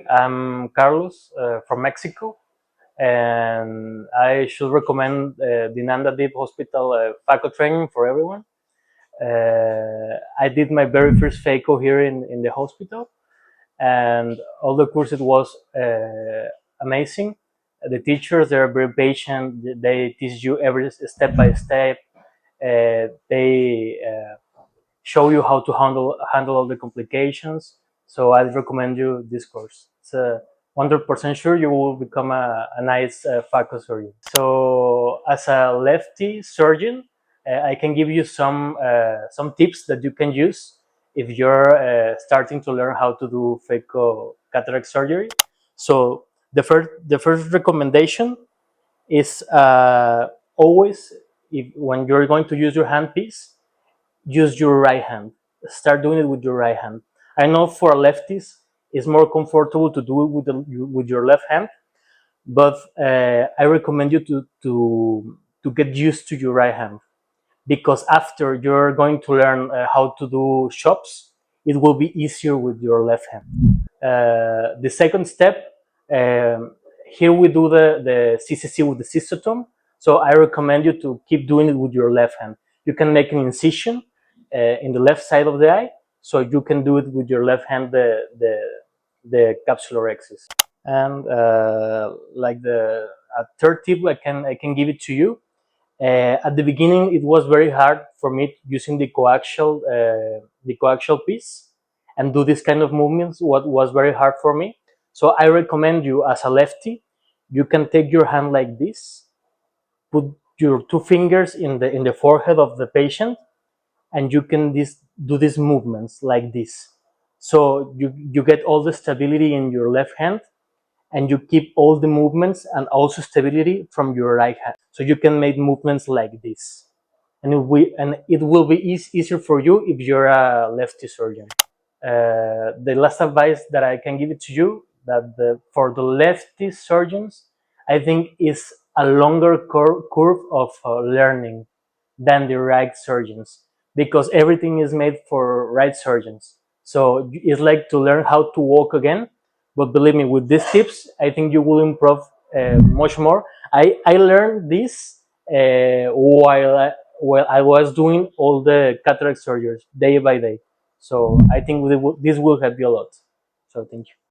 I'm Carlos from Mexico, and I should recommend the Nandadeep Hospital Phaco training for everyone. I did my very first Phaco here in the hospital, and all the course it was amazing. The teachers, they're very patient. They teach you every step by step. They show you how to handle all the complications. So I'd recommend you this course. It's 100% sure you will become a nice Phaco surgeon. So as a lefty surgeon, I can give you some tips that you can use if you're starting to learn how to do Phaco cataract surgery. So the first recommendation is always, when you're going to use your handpiece, use your right hand. Start doing it with your right hand. I know for lefties, it's more comfortable to do it with your left hand, but I recommend you to get used to your right hand, because after you're going to learn how to do chops, it will be easier with your left hand. The second step, here we do the CCC with the cystitome. So I recommend you to keep doing it with your left hand. You can make an incision in the left side of the eye, so you can do it with your left hand, the capsulorhexis. And like the third tip, I can give it to you. At the beginning, it was very hard for me using the coaxial piece and do this kind of movements. What was very hard for me. So I recommend you, as a lefty, you can take your hand like this, put your two fingers in the forehead of the patient, and you can do these movements like this. So you get all the stability in your left hand, and you keep all the movements and also stability from your right hand. So you can make movements like this, and it will be easier for you if you're a lefty surgeon. The last advice that I can give it to you, that for the lefty surgeons, I think is a longer curve of learning than the right surgeons, because everything is made for right surgeons. So it's like to learn how to walk again. But believe me, with these tips, I think you will improve much more. I learned this while I was doing all the cataract surgeries day by day. So I think this will help you a lot. So thank you.